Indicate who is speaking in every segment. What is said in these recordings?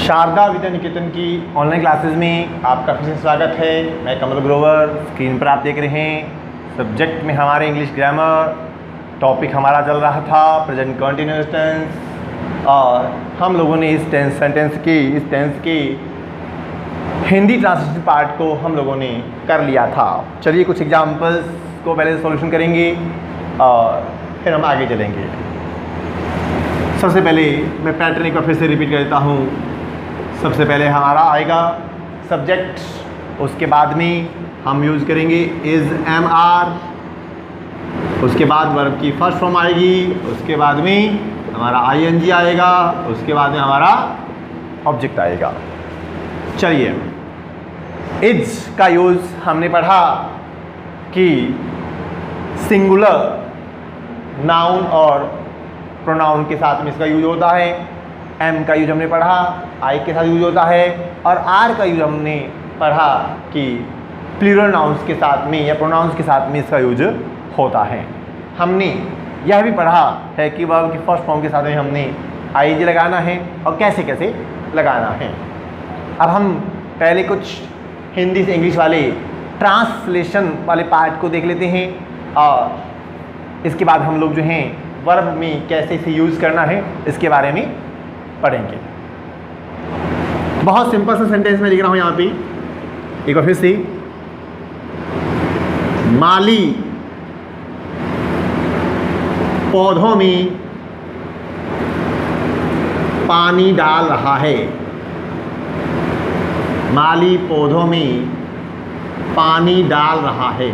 Speaker 1: शारदा विद्या निकेतन की online classes में आपका फिर से स्वागत है। मैं कमल ग्रोवर। स्क्रीन पर आप देख रहे हैं सब्जेक्ट में हमारे इंग्लिश ग्रामर। टॉपिक हमारा चल रहा था प्रेजेंट कंटिन्यूअस टेंस, और हम लोगों ने इस टेंस की हिंदी ट्रांसलेशन पार्ट को हम लोगों ने कर लिया था। चलिए कुछ एग्जाम्पल्स को पहले सॉल्यूशन करेंगे और फिर हम आगे चलेंगे। सबसे पहले मैं पैटर्न एक बार फिर से रिपीट कर देता हूँ। सबसे पहले हमारा आएगा सब्जेक्ट, उसके बाद में हम यूज़ करेंगे इज़ एम आर, उसके बाद वर्ब की फर्स्ट फॉर्म आएगी, उसके बाद में हमारा आईएनजी आएगा, उसके बाद में हमारा ऑब्जेक्ट आएगा। चलिए इज का यूज़ हमने पढ़ा कि सिंगुलर नाउन और प्रोनाउन के साथ में इसका यूज होता है। एम का यूज हमने पढ़ा आई के साथ यूज होता है, और आर का यूज हमने पढ़ा कि प्लूरल नाउन्स के साथ में या प्रोनाउंस के साथ में इसका यूज होता है। हमने यह भी पढ़ा है कि वर्ब की फर्स्ट फॉर्म के साथ में हमने आईएनजी लगाना है और कैसे कैसे लगाना है। अब हम पहले कुछ हिंदी से इंग्लिश वाले ट्रांसलेशन वाले पार्ट को देख लेते हैं, और इसके बाद हम लोग जो हैं वर्ब में कैसे इसे यूज़ करना है इसके बारे में पढ़ेंगे। बहुत सिंपल सा सेंटेंस में लिख रहा हूँ यहाँ पे एक बार फिर से। माली पौधों में पानी डाल रहा है। माली पौधों में पानी डाल रहा है।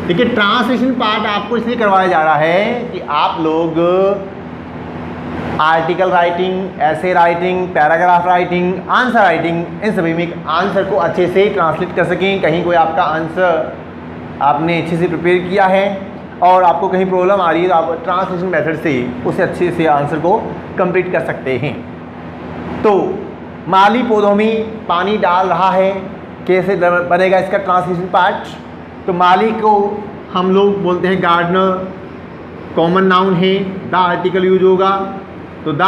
Speaker 1: देखिए ट्रांसलेशन पार्ट आपको इसलिए करवाया जा रहा है कि आप लोग article writing, essay writing, paragraph writing, answer writing, इन सभी में आंसर को अच्छे से ट्रांसलेट कर सकें। कहीं कोई आपका आंसर आपने अच्छे से प्रिपेयर किया है और आपको कहीं प्रॉब्लम आ रही है तो आप ट्रांसलेशन मेथड से उसे अच्छे से आंसर को कंप्लीट कर सकते हैं। तो माली पौधों में पानी डाल रहा है, कैसे बनेगा इसका ट्रांसलेशन पार्ट? तो माली को हम लोग बोलते हैं गार्डनर, कॉमन नाउन है, द आर्टिकल यूज होगा। तो द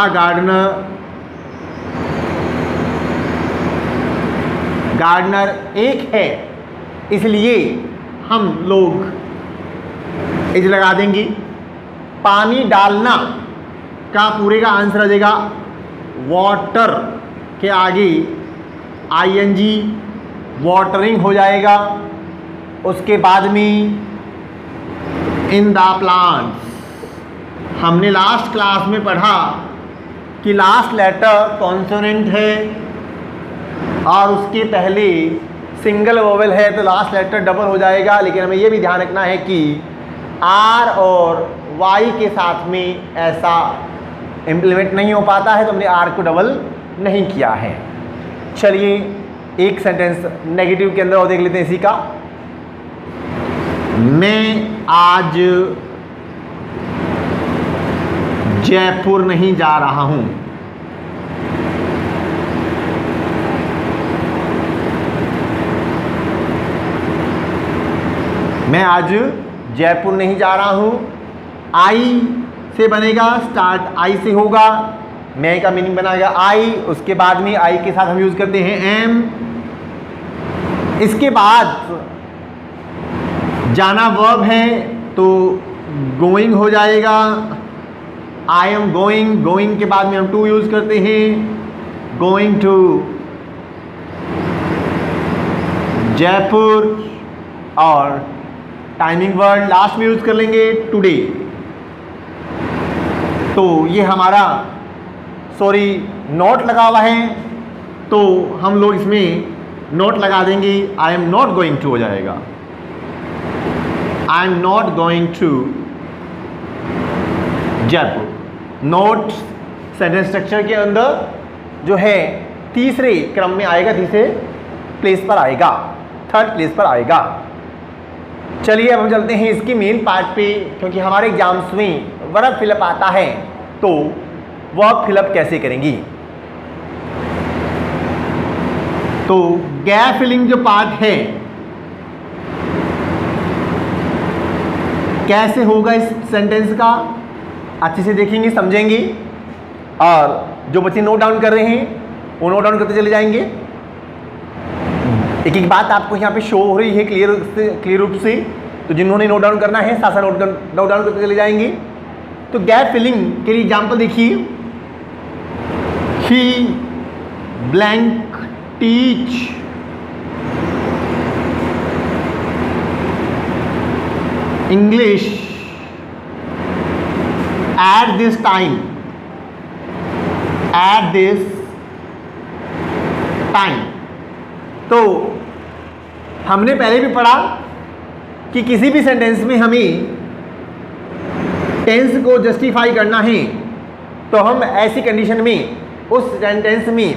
Speaker 1: गार्डनर एक है, इसलिए हम लोग इज लगा देंगे। पानी डालना का पूरे का आंसर आ जाएगा वाटर के आगे आईएनजी, वाटरिंग हो जाएगा। उसके बाद में इन द प्लांट्स, हमने लास्ट क्लास में पढ़ा कि लास्ट लेटर कॉन्सोनेंट है और उसके पहले सिंगल वोवेल है तो लास्ट लेटर डबल हो जाएगा। लेकिन हमें यह भी ध्यान रखना है कि आर और वाई के साथ में ऐसा इम्प्लीमेंट नहीं हो पाता है, तो हमने आर को डबल नहीं किया है। चलिए एक सेंटेंस नेगेटिव के अंदर और देख लेते हैं इसी का। मैं आज जयपुर नहीं जा रहा हूं। मैं आज जयपुर नहीं जा रहा हूं। आई से बनेगा, स्टार्ट आई से होगा। मैं का मीनिंग बनाएगा आई, उसके बाद में आई के साथ हम यूज करते हैं एम। इसके बाद जाना वर्ब है तो गोइंग हो जाएगा। आई एम गोइंग, गोइंग के बाद में हम टू यूज करते हैं, गोइंग टू जयपुर। और टाइमिंग वर्ड लास्ट में यूज कर लेंगे टुडे। तो ये हमारा नोट लगा हुआ है तो हम लोग इसमें नोट लगा देंगे। I am not going to हो जाएगा। I am not going to Jaipur. Not sentence structure के अंदर जो है तीसरे क्रम में आएगा, तीसरे प्लेस पर आएगा, थर्ड प्लेस पर आएगा। चलिए अब हम चलते हैं इसकी मेन पार्ट पे, क्योंकि हमारे एग्जाम्स में वर्ब फिलअप आता है तो वर्ब फिलअप कैसे करेंगी। तो गैप फिलिंग जो पार्ट है कैसे होगा इस सेंटेंस का अच्छे से देखेंगे, समझेंगे। और जो बच्चे नोट डाउन कर रहे हैं वो नोट डाउन करते चले जाएंगे। एक एक बात आपको यहाँ पे शो हो रही है क्लियर रूप से, तो जिन्होंने नोट डाउन करना है साथ साथ नोट डाउन करते चले जाएंगे। तो गैप फिलिंग के लिए एग्जाम्पल देखिए, he blank teach English at this time, at this time. तो हमने पहले भी पढ़ा कि किसी भी सेंटेंस में हमें टेंस को जस्टिफाई करना है तो हम ऐसी कंडीशन में उस सेंटेंस में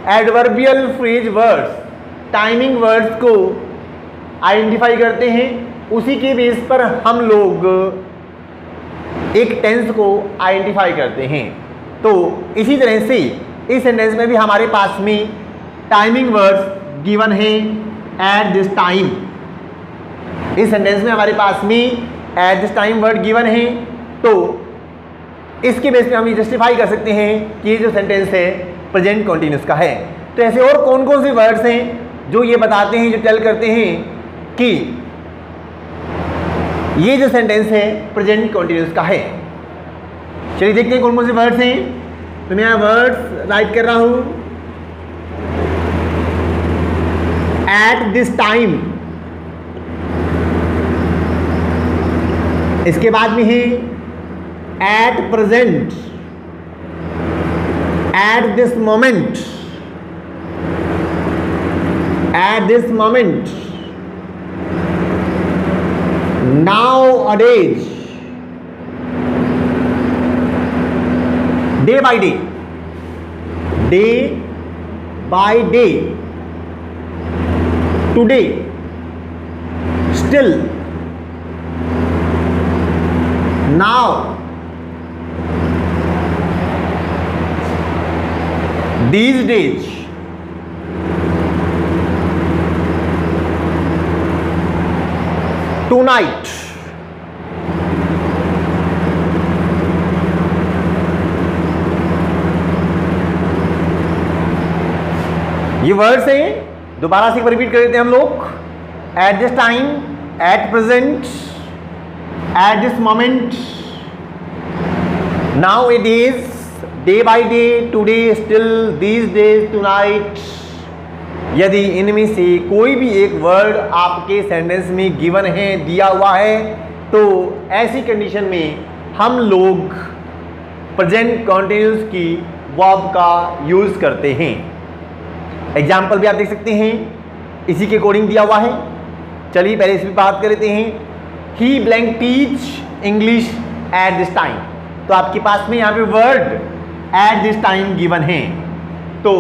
Speaker 1: adverbial phrase words, timing words को आइडेंटिफाई करते हैं। उसी के बेस पर हम लोग एक टेंस को आइडेंटिफाई करते हैं। तो इसी तरह से इस सेंटेंस में भी हमारे पास में टाइमिंग वर्ड्स गिवन है एट दिस टाइम। इस सेंटेंस में हमारे पास में eight this time word given है, तो इसके बेस पे हम ये जस्टिफाई कर सकते हैं कि ये जो सेंटेंस है प्रेजेंट कंटिन्यूअस का है। तो ऐसे और कौन कौन से वर्ड्स हैं जो ये बताते हैं, जो टेल करते हैं कि ये जो सेंटेंस है प्रेजेंट कंटिन्यूअस का है। चलिए देखते हैं कौन कौन से वर्ड्स हैं। तो मैं यहाँ वर्ड्स राइट कर रहा हूं, एट दिस टाइम, इसके बाद में है at present, eight this moment, eight this moment, nowadays, day by day, day by day, today, still, now, these days, tonight, ये वर्ड्स हैं, दोबारा से रिपीट कर देते हैं हम लोग। Eight this time, at present, eight this moment, now it is, day by day, today, still, these days, tonight. यदि इनमें से कोई भी एक वर्ड आपके सेंटेंस में गिवन है, दिया हुआ है, तो ऐसी कंडीशन में हम लोग प्रेजेंट कंटिन्यूअस की वर्ब का यूज करते हैं। एग्जाम्पल भी आप देख सकते हैं, इसी के अकॉर्डिंग दिया हुआ है। चलिए पहले इस पर बात कर लेते हैं। He blank teach English at this time, तो आपके पास में यहाँ पे word at this time given है, तो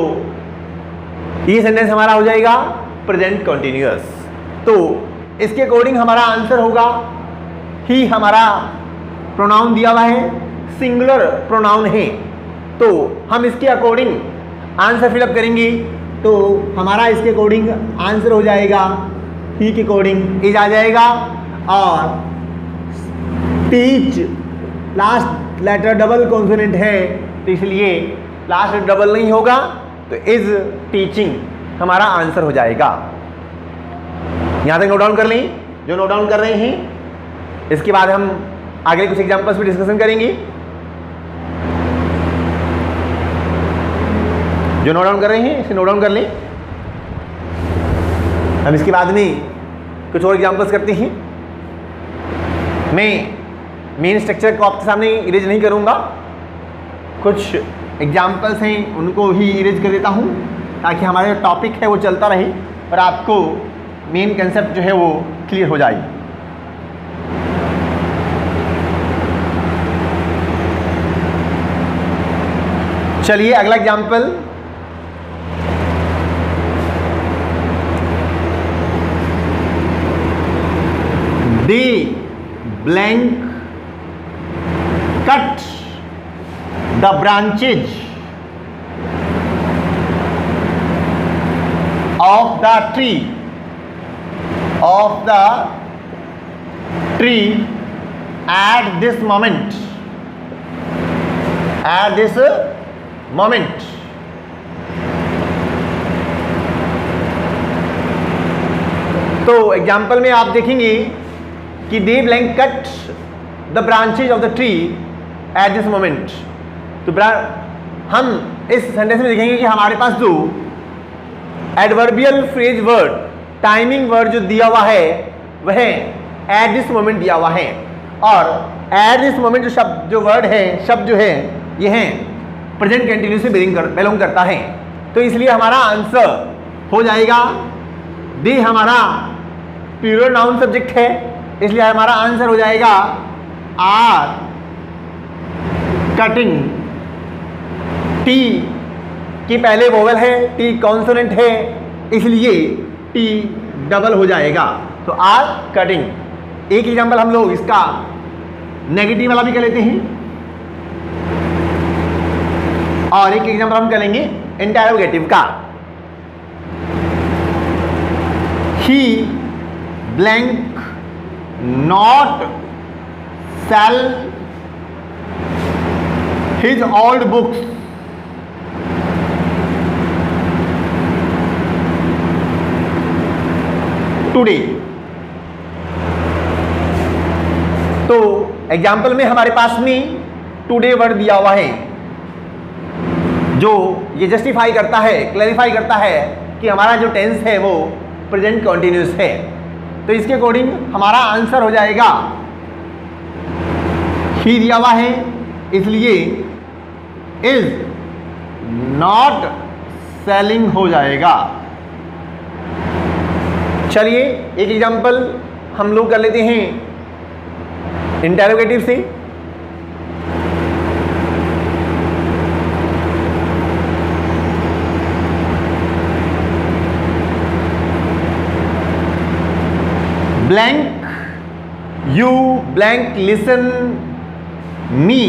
Speaker 1: ये सेंटेंस हमारा हो जाएगा प्रेजेंट कंटिन्यूअस। तो इसके अकॉर्डिंग हमारा आंसर होगा, ही हमारा प्रोनाउन दिया हुआ है, सिंगुलर प्रोनाउन है, तो हम इसके अकॉर्डिंग आंसर फिलअप करेंगे। तो हमारा इसके अकॉर्डिंग आंसर हो जाएगा, ही के अकॉर्डिंग इज आ जाएगा, और teach last letter double consonant है, तो इसलिए लास्ट लेटर डबल नहीं होगा, तो इज टीचिंग हमारा आंसर हो जाएगा। यहां तक नोट डाउन कर लें, जो नोट डाउन कर रहे हैं। इसके बाद हम आगे कुछ एग्जांपल्स पे डिस्कशन करेंगे। जो नोट डाउन कर रहे हैं इसे नोट डाउन कर लें। हम इसके बाद में कुछ और एग्जांपल्स करते हैं। मैं मेन स्ट्रक्चर को आपके सामने इरेज नहीं करूंगा, कुछ एग्जांपल्स हैं उनको ही इरेज कर देता हूं, ताकि हमारा जो टॉपिक है वो चलता रहे और आपको मेन कंसेप्ट जो है वो क्लियर हो जाए। चलिए अगला example, they blank cut the branches of the tree at this moment, तो एग्जाम्पल में आप देखेंगे कि they blank cut the branches of the tree at this moment. तो हम इस सेंटेंस में देखेंगे कि हमारे पास जो adverbial phrase word, timing word जो दिया हुआ है वह एट दिस मोमेंट दिया हुआ है, और एट दिस मोमेंट जो शब्द, जो वर्ड है, शब्द जो है, ये है प्रेजेंट कंटिन्यूस से बिलोंग करता है। तो इसलिए हमारा आंसर हो जाएगा, दे हमारा प्लूरल नाउन सब्जेक्ट है, इसलिए हमारा आंसर हो जाएगा आर कटिंग। टी की पहले वोवेल है, टी कॉन्सोनेंट है, इसलिए टी डबल हो जाएगा। तो आर कटिंग। एक एग्जांपल हम लोग इसका नेगेटिव वाला भी कर लेते हैं, और एक एग्जांपल हम करेंगे इंटरोगेटिव का। He blank not sell his old books today. तो एग्जाम्पल में हमारे पास में टुडे वर्ड दिया हुआ है, जो ये जस्टिफाई करता है, क्लैरिफाई करता है कि हमारा जो टेंस है वो प्रेजेंट कंटिन्यूस है। तो इसके अकॉर्डिंग हमारा आंसर हो जाएगा, ही दिया हुआ है इसलिए इज नॉट सेलिंग हो जाएगा। चलिए एक एग्जांपल हम लोग कर लेते हैं इंटरोगेटिव से। Blank you blank listen me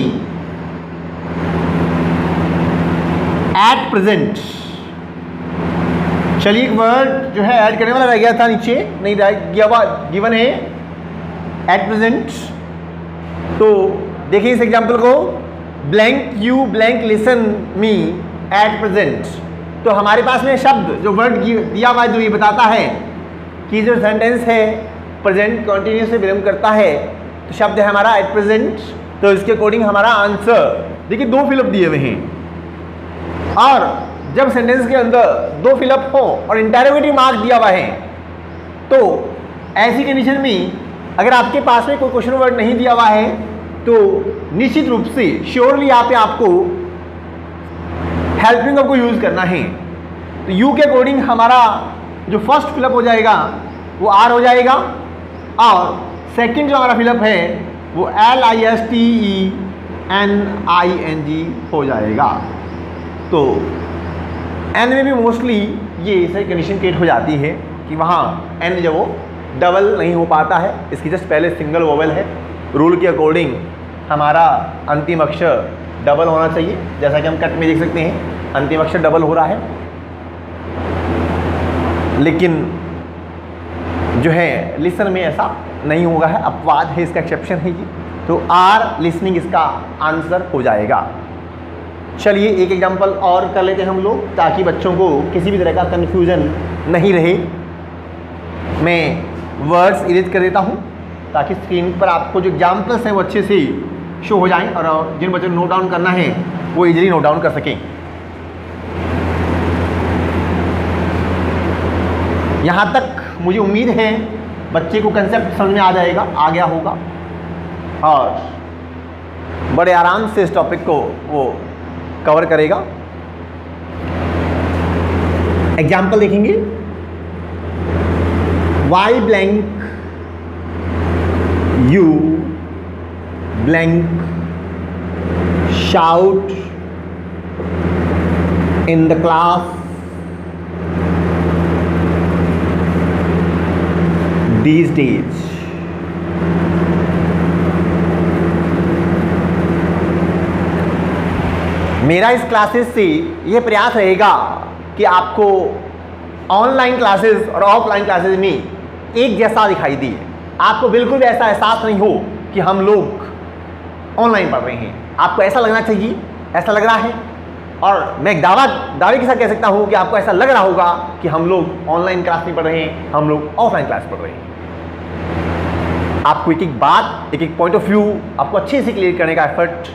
Speaker 1: at present. चलिए एक वर्ड जो है ऐड करने वाला रह गया था, नीचे नहीं गिवन है एट प्रेजेंट। तो देखिए इस एग्जांपल को, blank you blank listen me at present. तो हमारे पास में शब्द जो वर्ड दिया हुआ है जो ये बताता है कि जो सेंटेंस है प्रेजेंट कंटिन्यूस से बिलोंग करता है, तो शब्द है हमारा एट प्रेजेंट। तो इसके अकॉर्डिंग हमारा आंसर देखिए दो फिलअप दिए हुए हैं, और जब सेंटेंस के अंदर दो फिलअप हो और इंटरोगेटिव मार्क दिया हुआ है, तो ऐसी कंडीशन में अगर आपके पास में कोई क्वेश्चन वर्ड नहीं दिया हुआ है तो निश्चित रूप से श्योरली यहाँ पे आपको हेल्पिंग वर्ब को यूज करना है। तो यू के अकॉर्डिंग हमारा जो फर्स्ट फिलअप हो जाएगा वो आर हो जाएगा, और सेकंड जो हमारा फिलअप है वो LISTENING हो जाएगा। तो एन में भी मोस्टली ये ऐसी कंडीशन क्रिएट हो जाती है कि वहाँ एन जो वो डबल नहीं हो पाता है, इसकी जस्ट पहले सिंगल वोवेल है। रूल के अकॉर्डिंग हमारा अंतिम अक्षर डबल होना चाहिए, जैसा कि हम कट में देख सकते हैं अंतिम अक्षर डबल हो रहा है, लेकिन जो है लिसन में ऐसा नहीं होगा है, अपवाद है, इसका एक्सेप्शन है ये। तो आर लिसनिंग इसका आंसर हो जाएगा। चलिए एक एग्जांपल और कर लेते हैं हम लोग, ताकि बच्चों को किसी भी तरह का कन्फ्यूजन नहीं रहे। मैं वर्ड्स इरेज कर देता हूँ ताकि स्क्रीन पर आपको जो एग्जाम्पल्स हैं वो अच्छे से शो हो जाएं, और जिन बच्चों को नोट डाउन करना है वो इजीली नोट डाउन कर सकें। यहाँ तक मुझे उम्मीद है बच्चे को कंसेप्ट समझ में आ जाएगा, आ गया होगा, और बड़े आराम से इस टॉपिक को वो कवर करेगा। एग्जाम्पल देखेंगे, why blank you blank shout in the class these days। मेरा इस क्लासेस से यह प्रयास रहेगा कि आपको ऑनलाइन क्लासेस और ऑफलाइन क्लासेस में एक जैसा दिखाई दे, आपको बिल्कुल भी ऐसा एहसास नहीं हो कि हम लोग ऑनलाइन पढ़ रहे हैं। आपको ऐसा लगना चाहिए, ऐसा लग रहा है और मैं एक दावे के साथ कह सकता हूं कि आपको ऐसा लग रहा होगा कि हम लोग ऑनलाइन क्लास नहीं पढ़ रहे हैं, हम लोग ऑफलाइन क्लास पढ़ रहे हैं। आपको एक एक बात, एक एक पॉइंट ऑफ व्यू आपको अच्छे से क्लियर करने का एफर्ट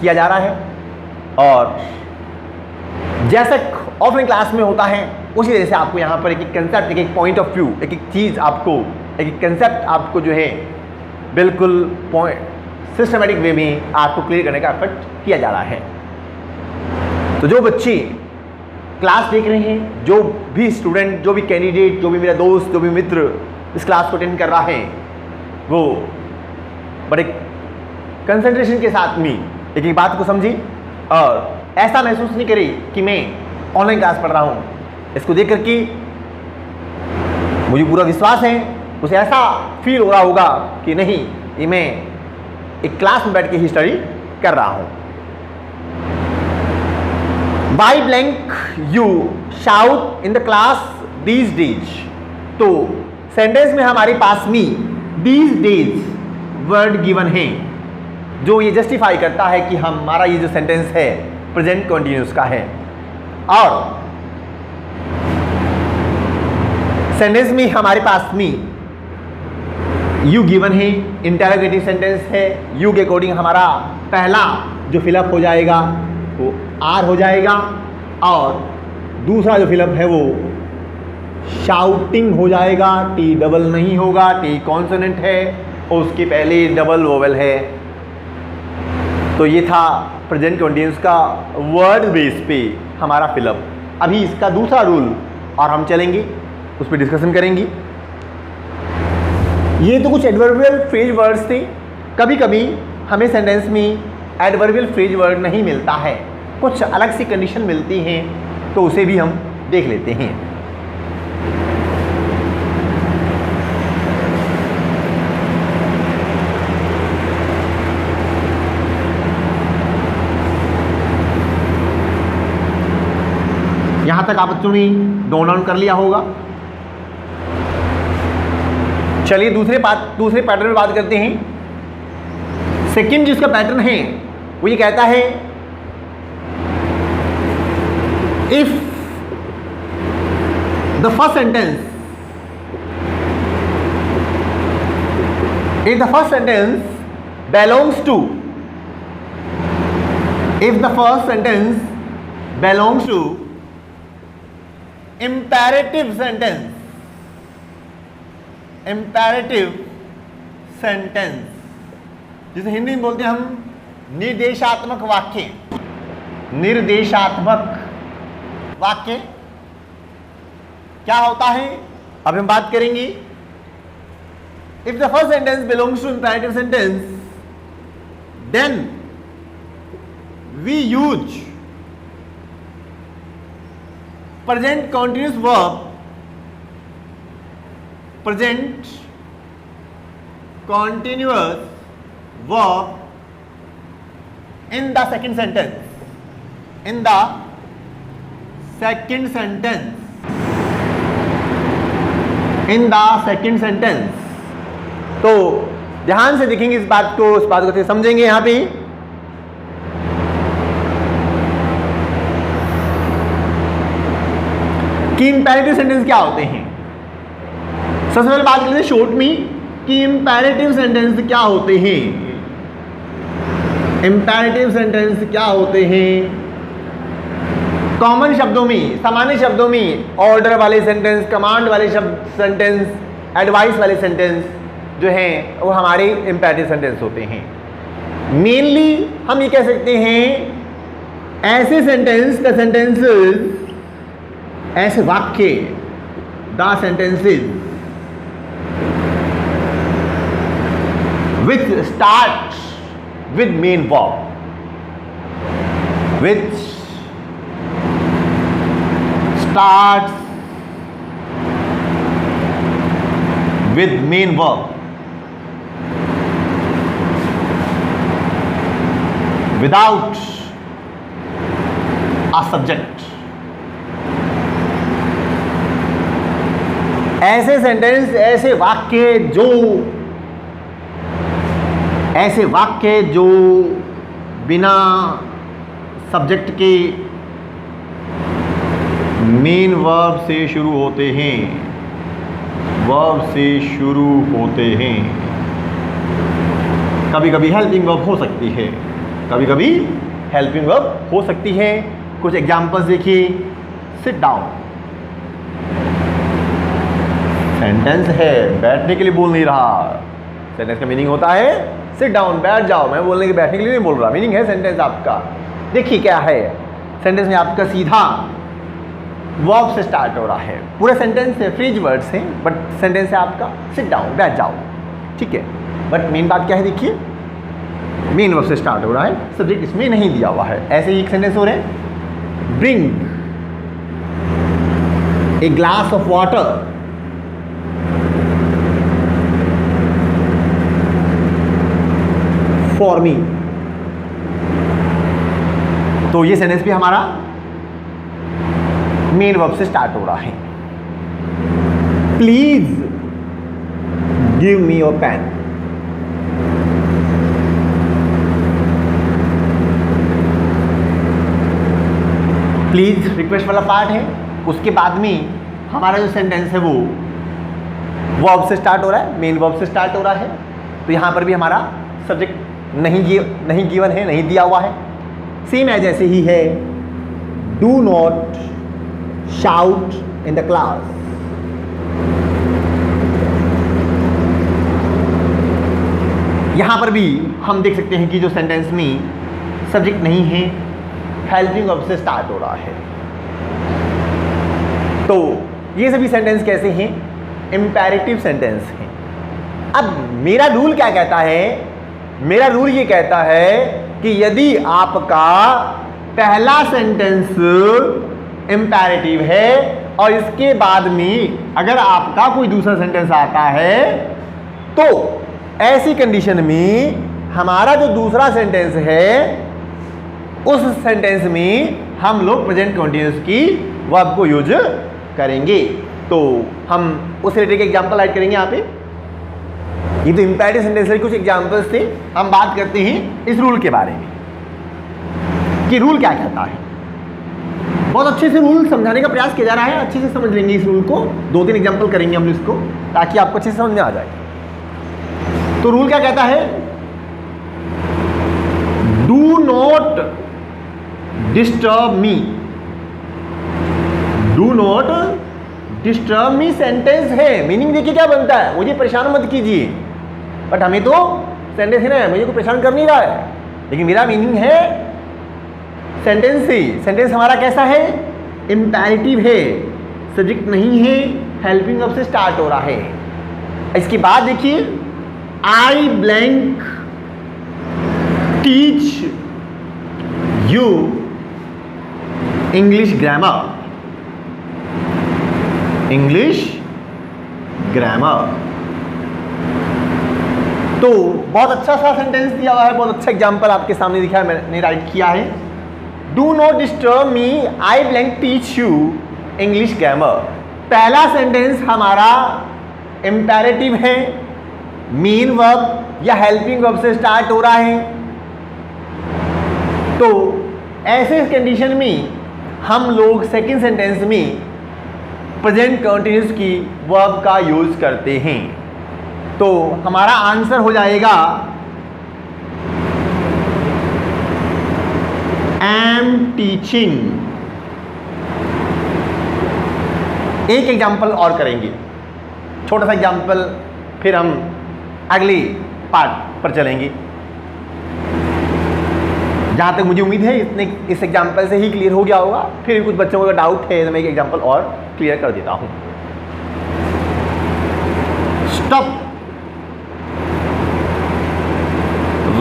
Speaker 1: किया जा रहा है, और जैसा ऑफलाइन क्लास में होता है उसी तरह से आपको यहाँ पर एक एक कंसेप्ट, एक एक पॉइंट ऑफ व्यू, एक एक चीज़ आपको, एक एक कंसेप्ट आपको जो है बिल्कुल सिस्टमेटिक वे में आपको क्लियर करने का एफर्ट किया जा रहा है। तो जो बच्चे क्लास देख रहे हैं, जो भी स्टूडेंट, जो भी कैंडिडेट, जो भी मेरा दोस्त, जो भी मित्र इस क्लास को अटेंड कर रहा है, वो बड़े कंसंट्रेशन के साथ में एक एक बात को समझे और ऐसा महसूस नहीं करे कि मैं ऑनलाइन क्लास पढ़ रहा हूँ। इसको देख करके मुझे पूरा विश्वास है, उसे ऐसा फील हो रहा होगा कि नहीं, ये मैं एक क्लास में बैठ के ही स्टडी कर रहा हूँ। Why blank you shout in the class these days? तो सेंटेंस में हमारे पास में these days वर्ड गिवन है जो ये जस्टिफाई करता है कि हमारा ये जो सेंटेंस है प्रेजेंट कंटिन्यूस का है। और सेंटेंस में हमारे पास में यू गिवन है, इंटरोगेटिव सेंटेंस है। यू के अकॉर्डिंग हमारा पहला जो फिलअप हो जाएगा वो आर हो जाएगा, और दूसरा जो फिलअप है वो शाउटिंग हो जाएगा। टी डबल नहीं होगा, टी कॉन्सोनेंट है और उसके पहले डबल वोवेल है। तो ये था प्रेजेंट कंटिन्यूस का वर्ड बेस पे हमारा फिलअप। अभी इसका दूसरा रूल और हम चलेंगे, उस पर डिस्कशन करेंगे। ये तो कुछ एडवर्बियल फ्रेज वर्ड्स थे। कभी कभी हमें सेंटेंस में एडवर्बियल फ्रेज वर्ड नहीं मिलता है, कुछ अलग सी कंडीशन मिलती हैं, तो उसे भी हम देख लेते हैं। यहां तक आप बच्चों ने नोट डाउन कर लिया होगा। चलिए दूसरे पैटर्न में बात करते हैं। सेकंड जिसका पैटर्न है वो ये कहता है if the first sentence belongs to, if the first sentence belongs to imperative sentence, जिसे हिंदी में बोलते हैं हम निर्देशात्मक वाक्य। निर्देशात्मक वाक्य क्या होता है अब हम बात करेंगे। If the first sentence belongs to imperative sentence then we use present continuous verb, present continuous verb in the second sentence, in the second sentence। तो ध्यान से देखेंगे इस बात को समझेंगे। यहां पे कि इंपैरेटिव सेंटेंस क्या होते हैं। सबसे पहले बात करते हैं शॉर्ट में कि इंपैरेटिव सेंटेंस क्या होते हैं। इंपैरेटिव सेंटेंस क्या होते हैं? कॉमन शब्दों में, सामान्य शब्दों में ऑर्डर वाले सेंटेंस, कमांड वाले शब्द सेंटेंस, एडवाइस वाले सेंटेंस जो हैं वो हमारे इंपैरेटिव सेंटेंस होते हैं। मेनली हम ये कह सकते हैं ऐसे सेंटेंस, द सेंटेंसेस, ऐसे वाक्य, the sentences which starts with main verb, which starts with main verb without a subject। ऐसे सेंटेंस, ऐसे वाक्य जो बिना सब्जेक्ट के मेन वर्ब से शुरू होते हैं, वर्ब से शुरू होते हैं। कभी कभी हेल्पिंग वर्ब हो सकती है, कभी कभी हेल्पिंग वर्ब हो सकती है। कुछ एग्जांपल्स देखिए। सिट डाउन, सेंटेंस है, बैठने के लिए बोल नहीं रहा। सेंटेंस का मीनिंग होता है सिट डाउन, बैठ जाओ। मैं बोलने के बैठने के लिए नहीं बोल रहा, मीनिंग है सेंटेंस आपका। देखिए क्या है सेंटेंस में आपका, सीधा वर्ब से स्टार्ट हो रहा है। पूरा सेंटेंस है, फ्रेज वर्ड्स हैं, बट सेंटेंस है आपका सिट डाउन, बैठ जाओ, ठीक है। बट मेन बात क्या है, देखिए मेन वर्ब से स्टार्ट हो रहा है, सब्जेक्ट इसमें नहीं दिया हुआ है। ऐसे ही एक सेंटेंस हो रहे हैं, bring a glass of water, for me. तो ये सेंटेंस भी हमारा मेन वर्ब से स्टार्ट हो रहा है। Please give me your pen, please request वाला पार्ट है। उसके बाद में हमारा जो सेंटेंस है वो वर्ब से स्टार्ट हो रहा है, मेन वर्ब से स्टार्ट हो रहा है। तो यहां पर भी हमारा सब्जेक्ट नहीं गिवन है, नहीं दिया हुआ है। सेम एज ऐसे ही है, do not shout in the class, यहां पर भी हम देख सकते हैं कि जो सेंटेंस में सब्जेक्ट नहीं है, हेल्पिंग वर्ब से स्टार्ट हो रहा है। तो ये सभी सेंटेंस कैसे हैं, इंपेरेटिव सेंटेंस हैं। अब मेरा रूल क्या कहता है, मेरा रूल ये कहता है कि यदि आपका पहला सेंटेंस इंपेरेटिव है और इसके बाद में अगर आपका कोई दूसरा सेंटेंस आता है, तो ऐसी कंडीशन में हमारा जो दूसरा सेंटेंस है उस सेंटेंस में हम लोग प्रेजेंट कंटीन्यूअस की वर्ब को यूज करेंगे। तो हम उस रिलेटेड एग्जांपल ऐड करेंगे यहाँ पे। ये तो इंपेरेटिव सेंटेंस के कुछ एग्जांपल्स थे। हम बात करते हैं इस रूल के बारे में कि रूल क्या कहता है। बहुत अच्छे से रूल समझाने का प्रयास किया जा रहा है, अच्छे से समझ लेंगे इस रूल को। 2-3 एग्जांपल करेंगे हम इसको ताकि आपको अच्छे से समझ में आ जाए। तो रूल क्या कहता है, do not disturb me, do not disturb me sentence है। मीनिंग देखिए क्या बनता है, मुझे परेशान मत कीजिए। बट हमें तो सेंटेंस है ना, मुझे को परेशान कर नहीं रहा है, लेकिन मेरा मीनिंग है सेंटेंस से। सेंटेंस हमारा कैसा है, इंपेरेटिव है, सब्जेक्ट नहीं है, हेल्पिंग वर्ब से स्टार्ट हो रहा है। इसके बाद देखिए, आई blank teach you English grammar, English grammar. तो बहुत अच्छा सा सेंटेंस दिया हुआ है, बहुत अच्छा एग्जांपल आपके सामने दिखा है, मैंने राइट किया है। Do not disturb me, I blank teach you English grammar. पहला सेंटेंस हमारा इंपेरेटिव है, मेन वर्ब या हेल्पिंग वर्ब से स्टार्ट हो रहा है। तो ऐसे कंडीशन में हम लोग सेकंड सेंटेंस में प्रेजेंट कंटीन्यूअस की वर्ब का यूज करते हैं। तो हमारा आंसर हो जाएगा एम टीचिंग। एक एग्जाम्पल और करेंगे, छोटा सा एग्जाम्पल, फिर हम अगले पार्ट पर चलेंगे। जहां तक मुझे उम्मीद है इस एग्जाम्पल से ही क्लियर हो गया होगा। फिर कुछ बच्चों का डाउट है तो मैं एक एग्जाम्पल और क्लियर कर देता हूं। Stop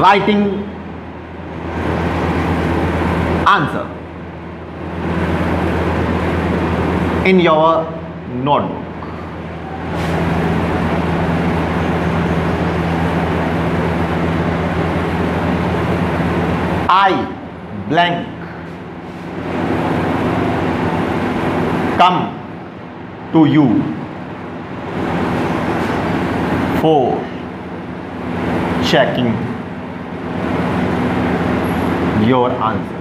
Speaker 1: writing answer in your notebook. I blank come to you for checking your answers.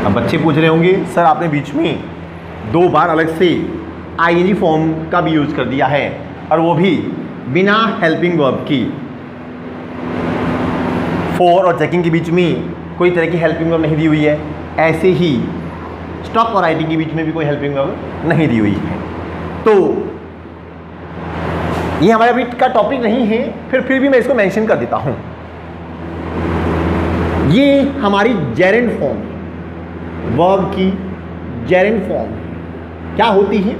Speaker 1: अब बच्चे पूछ रहे होंगे सर आपने बीच में 2 बार अलग से आईएनजी फॉर्म का भी यूज कर दिया है और वो भी बिना हेल्पिंग वर्ब की। फॉर और चेकिंग के बीच में कोई तरह की हेल्पिंग वर्ब नहीं दी हुई है, ऐसे ही स्टॉप और राइटिंग के बीच में भी कोई हेल्पिंग वर्ब नहीं दी हुई है। तो ये हमारे अभी का टॉपिक नहीं है, फिर भी मैं इसको मेंशन कर देता हूँ। ये हमारी जेरेंड फॉर्म, वर्ब की जेरेंड फॉर्म क्या होती है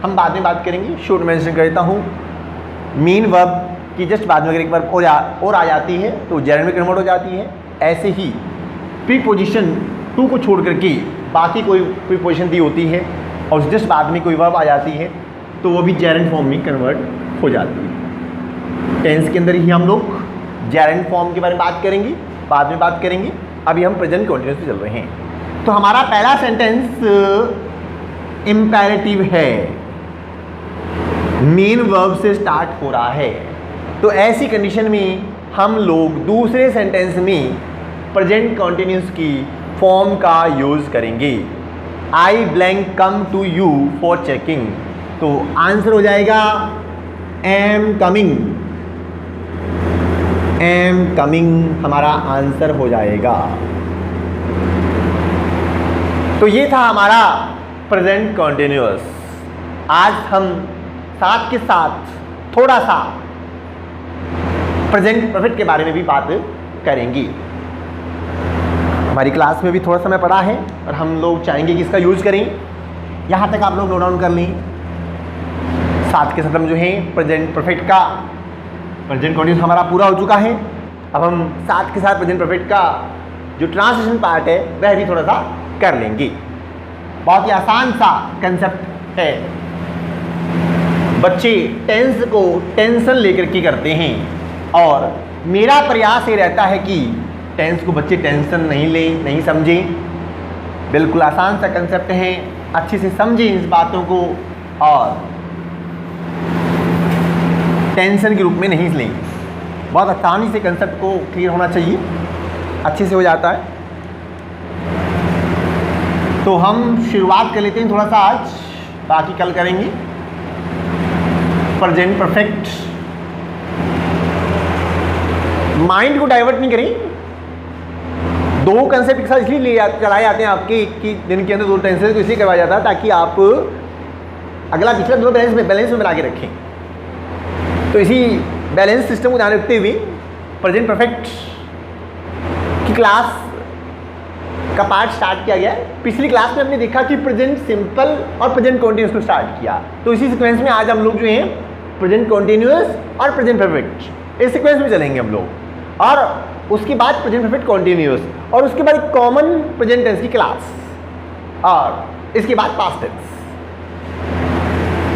Speaker 1: हम बाद में बात करेंगे, शॉर्ट मेंशन कर देता हूँ। मेन वर्ब की जस्ट बाद में अगर एक बार और आ जाती है तो जेरेंड में कन्वर्ट हो जाती है। ऐसे ही प्रीपोजिशन टू को छोड़ करके बाकी कोई प्रीपोजिशन दी होती है और जस्ट बाद में कोई वर्ब आ जाती है तो वो भी जेरेंड फॉर्म में कन्वर्ट हो जाती है। टेंस के अंदर ही हम लोग जेरेंड फॉर्म के बारे में बात करेंगे, बाद में बात करेंगे। अभी हम प्रेजेंट कंटिन्यूअस पे चल रहे हैं। तो हमारा पहला सेंटेंस इम्पेरेटिव है, मेन वर्ब से स्टार्ट हो रहा है। तो ऐसी कंडीशन में हम लोग दूसरे सेंटेंस में प्रेजेंट कंटिन्यूअस की फॉर्म का यूज करेंगे। I blank come to you for checking, तो आंसर हो जाएगा एम कमिंग। एम कमिंग हमारा आंसर हो जाएगा। तो ये था हमारा प्रेजेंट कंटिन्यूअस। आज हम साथ के साथ थोड़ा सा प्रेजेंट परफेक्ट के बारे में भी बात करेंगे। हमारी क्लास में भी थोड़ा समय पड़ा है और हम लोग चाहेंगे कि इसका यूज करें। यहाँ तक आप लोग नोट डाउन कर लें। साथ के साथ हम जो है प्रेजेंट परफेक्ट का प्रेजेंट कंटिन्यूअस हमारा पूरा हो चुका है। अब हम साथ के साथ प्रेजेंट परफेक्ट का जो ट्रांसलेशन पार्ट है वह भी थोड़ा सा कर लेंगे। बहुत ही आसान सा कंसेप्ट है। बच्चे टेंस को टेंशन लेकर के करते हैं और मेरा प्रयास ये रहता है कि टेंस को बच्चे टेंशन नहीं लें, नहीं समझें। बिल्कुल आसान सा कंसेप्ट है, अच्छे से समझें इस बातों को और टेंशन के रूप में नहीं लें। बहुत आसानी से कंसेप्ट को क्लियर होना चाहिए, अच्छे से हो जाता है। तो हम शुरुआत कर लेते हैं थोड़ा सा आज, बाकी कल करेंगे। प्रेजेंट परफेक्ट, माइंड को डाइवर्ट नहीं करें। 2 कंसेप्ट एक साथ इसलिए चलाए जाते हैं आपके एक ही दिन के अंदर 2 टेंसेस को इसलिए करवाया जाता है ताकि आप अगला पिछला दोनों बैलेंस में बना के रखें। तो इसी बैलेंस सिस्टम को ध्यान रखते हुए प्रेजेंट परफेक्ट की क्लास का पार्ट स्टार्ट किया गया। पिछली क्लास में हमने देखा कि प्रेजेंट सिंपल और प्रेजेंट कॉन्टिन्यूअस को स्टार्ट किया। तो इसी सीक्वेंस में आज हम लोग जो हैं प्रेजेंट कॉन्टिन्यूअस और प्रेजेंट परफेक्ट इस सीक्वेंस में चलेंगे हम लोग। और उसके बाद प्रेजेंट परफेक्ट कॉन्टिन्यूअस और उसके बाद कॉमन प्रेजेंट टेंस की क्लास और इसके बाद पास्ट टेंस।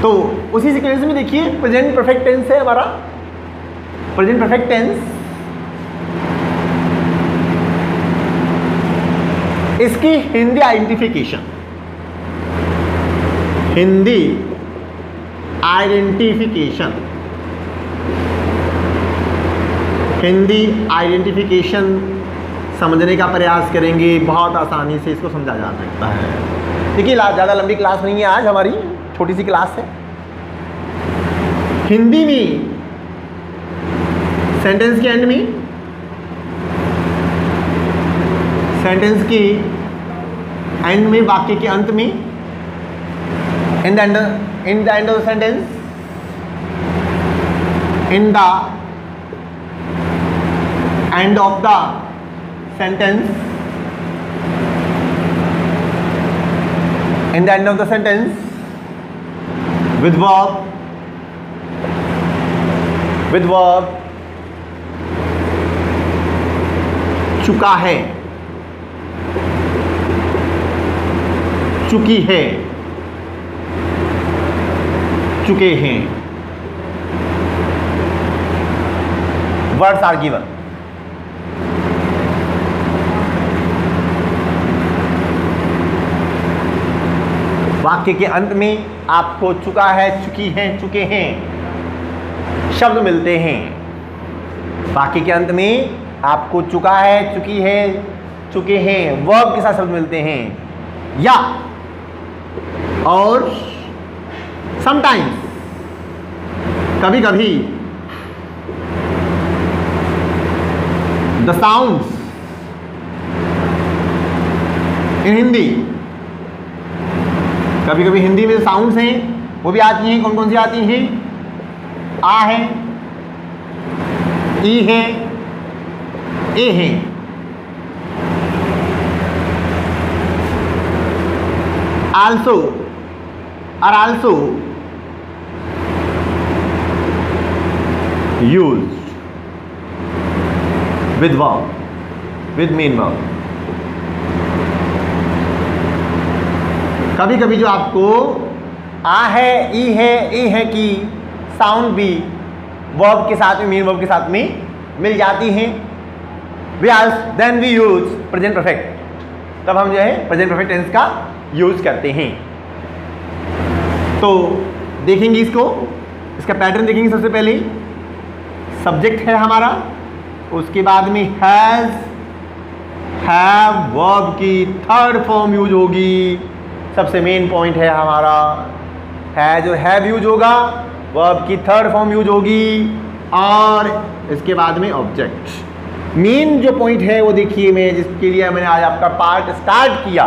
Speaker 1: तो उसी सीक्वेंस में देखिए प्रेजेंट परफेक्ट टेंस है हमारा। प्रेजेंट परफेक्ट टेंस, इसकी Hindi identification, Hindi identification, Hindi identification समझने का प्रयास करेंगे। बहुत आसानी से इसको समझा जा सकता है। देखिए ज़्यादा लंबी क्लास नहीं है आज हमारी, छोटी सी क्लास है। हिंदी में सेंटेंस के एंड में, सेंटेंस की एंड में, वाक्य के अंत में, in the end of the sentence, in the end of the sentence, in the end of the sentence, with verb, चुका है, चुकी है, चुके हैं। Words are given. वाक्य के अंत में आपको चुका है, चुकी हैं, चुके हैं शब्द मिलते हैं। वाक्य के अंत में आपको चुका है, चुकी है, चुके हैं, वर्ब के साथ शब्द मिलते हैं, या और समटाइम्स कभी कभी द साउंड्स इन हिंदी, कभी कभी हिंदी में जो साउंड्स हैं वो भी आती हैं। कौन कौन सी आती हैं? आ है, ई है, ए है। Also are also used with verb, with main verb. कभी कभी जो आपको आ है, ई है, ए है की साउंड भी वर्ब के साथ में, मेन वर्ब के साथ में मिल जाती हैं। Then we use present perfect, तब हम जो है प्रेजेंट परफेक्ट टेंस का यूज करते हैं। तो देखेंगे इसको, इसका पैटर्न देखेंगे। सबसे पहले सब्जेक्ट है हमारा, उसके बाद में हैज, हैव, वर्ब की थर्ड फॉर्म यूज होगी। सबसे मेन पॉइंट है हमारा, हैज और हैव यूज होगा, वर्ब की थर्ड फॉर्म यूज होगी, और इसके बाद में ऑब्जेक्ट। मेन जो पॉइंट है वो देखिए, मैं जिसके लिए मैंने आज आपका पार्ट स्टार्ट किया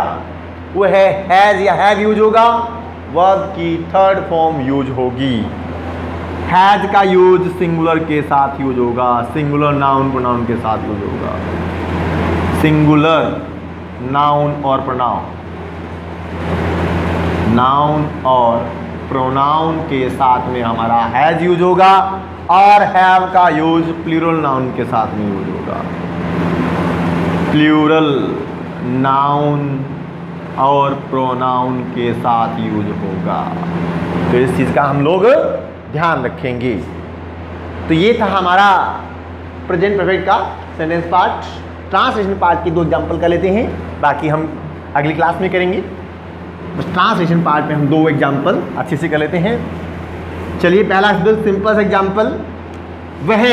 Speaker 1: वो है हैज या हैव यूज होगा, वर्ब की थर्ड फॉर्म यूज होगी। हैज का यूज सिंगुलर के साथ यूज होगा, सिंगुलर नाउन प्रोनाउन के साथ यूज होगा। सिंगुलर नाउन और प्रोनाउन, नाउन और प्रोनाउन के साथ में हमारा हैज यूज होगा, और हैव का यूज प्लूरल नाउन के साथ में यूज होगा। प्लूरल नाउन और प्रोनाउन के साथ यूज होगा। तो इस चीज़ का हम लोग ध्यान रखेंगे। तो ये था हमारा प्रेजेंट परफेक्ट का सेंटेंस पार्ट। ट्रांसलेशन पार्ट की 2 एग्जाम्पल कर लेते हैं, बाकी हम अगली क्लास में करेंगे। बस ट्रांसलेशन पार्ट में हम 2 एग्जाम्पल अच्छे से कर लेते हैं। चलिए, पहला सिंपल सा एग्जाम्पल, वह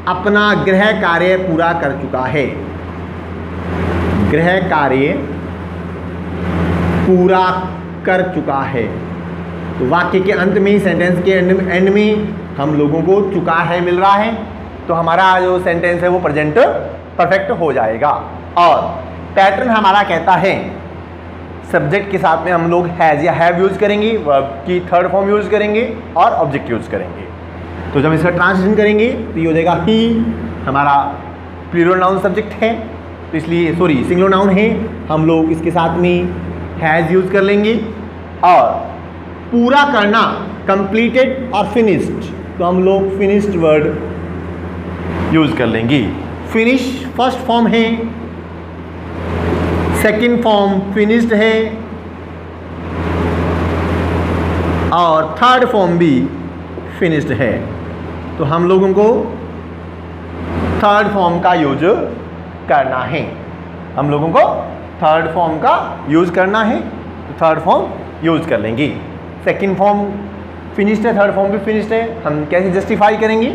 Speaker 1: अपना गृह कार्य पूरा कर चुका है। गृह कार्य पूरा कर चुका है। तो वाक्य के अंत में, सेंटेंस के एंड में हम लोगों को चुका है मिल रहा है, तो हमारा जो सेंटेंस है वो प्रेजेंट परफेक्ट हो जाएगा। और पैटर्न हमारा कहता है सब्जेक्ट के साथ में हम लोग हैज या हैव यूज करेंगे, वर्ब की थर्ड फॉर्म यूज करेंगे, और ऑब्जेक्ट यूज करेंगे। तो जब इसका ट्रांसलेशन करेंगे तो ये हो जाएगा ही, हमारा प्लूरल नाउन सब्जेक्ट है, तो इसलिए सिंगुलर नाउन है, हम लोग इसके साथ में हैज यूज कर लेंगे। और पूरा करना, कंप्लीटेड और फिनिश्ड, तो हम लोग फिनिश्ड वर्ड यूज कर लेंगे। फिनिश फर्स्ट फॉर्म है, सेकंड फॉर्म फिनिश्ड है, और थर्ड फॉर्म भी फिनिश्ड है। तो हम लोगों को थर्ड फॉर्म का यूज करना है, हम लोगों को थर्ड फॉर्म का यूज करना है, तो थर्ड फॉर्म यूज कर लेंगे। सेकंड फॉर्म फिनिश्ड है, थर्ड फॉर्म भी फिनिश्ड है, हम कैसे जस्टिफाई करेंगे?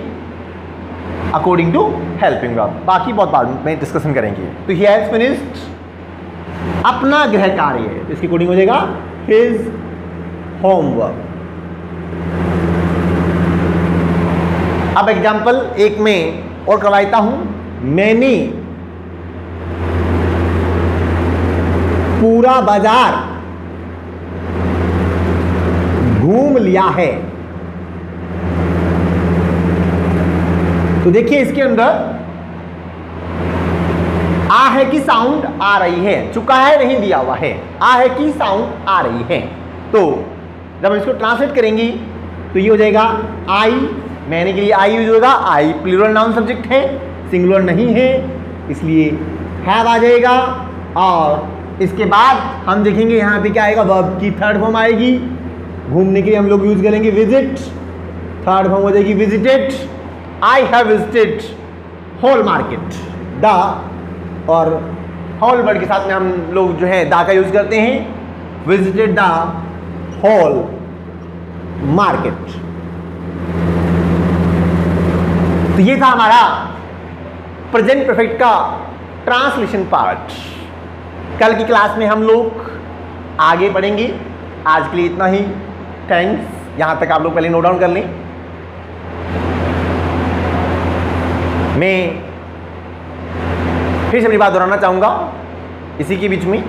Speaker 1: अकॉर्डिंग टू हेल्पिंग वर्ब, बाकी बहुत बाद में डिस्कशन करेंगे। तो ही हैज फिनिश्ड अपना गृह कार्य, इसकी कोडिंग हो जाएगा हिज होमवर्क। अब एग्जाम्पल एक में और करवाता हूं, मैंने पूरा बाजार घूम लिया है। तो देखिए इसके अंदर आ है की साउंड आ रही है, चुका है नहीं दिया हुआ है, आ है की साउंड आ रही है। तो जब हम इसको ट्रांसलेट करेंगे तो ये हो जाएगा आई, मैंने के लिए आई यूज होगा, आई प्लूरल नाउन सब्जेक्ट है, सिंगुलर नहीं है, इसलिए हैव आ जाएगा। और इसके बाद हम देखेंगे यहाँ पे क्या आएगा, वर्ब की थर्ड फॉर्म आएगी। घूमने के लिए हम लोग यूज करेंगे विजिट, थर्ड फॉर्म हो जाएगी visited. I have visited whole market, the और होल वर्ड के साथ में हम लोग जो है दा का यूज करते हैं, विजिटेड द होल मार्केट। तो ये था हमारा प्रेजेंट परफेक्ट का ट्रांसलेशन पार्ट। कल की क्लास में हम लोग आगे बढ़ेंगे। आज के लिए इतना ही। थैंक्स। यहाँ तक आप लोग पहले नोट डाउन कर लें। मैं फिर से अपनी बात दोहराना चाहूँगा इसी के बीच में,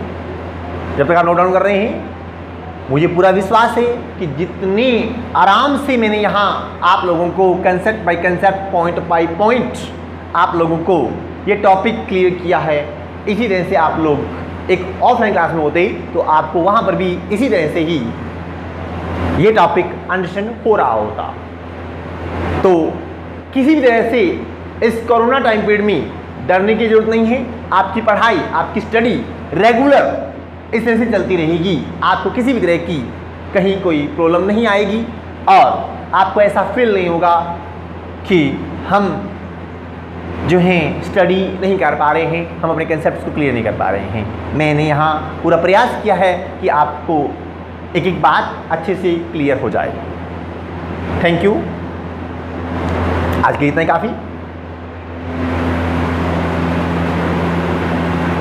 Speaker 1: जब तक आप नोट डाउन कर रहे हैं। मुझे पूरा विश्वास है कि जितने आराम से मैंने यहाँ आप लोगों को concept by concept, point by point आप लोगों को ये टॉपिक क्लियर किया है, इसी तरह से आप लोग एक ऑफलाइन क्लास में होते तो आपको वहाँ पर भी इसी तरह से ही ये टॉपिक अंडरस्टैंड हो रहा होता। तो किसी भी तरह से इस कोरोना टाइम पीरियड में डरने की जरूरत नहीं है। आपकी पढ़ाई, आपकी स्टडी रेगुलर इस तरह से चलती रहेगी। आपको किसी भी तरह की कहीं कोई प्रॉब्लम नहीं आएगी और आपको ऐसा फील नहीं होगा कि हम जो हैं स्टडी नहीं कर पा रहे हैं, हम अपने कंसेप्ट्स को क्लियर नहीं कर पा रहे हैं। मैंने यहाँ पूरा प्रयास किया है कि आपको एक एक बात अच्छे से क्लियर हो जाए। Thank you. आज के लिए इतना ही काफ़ी।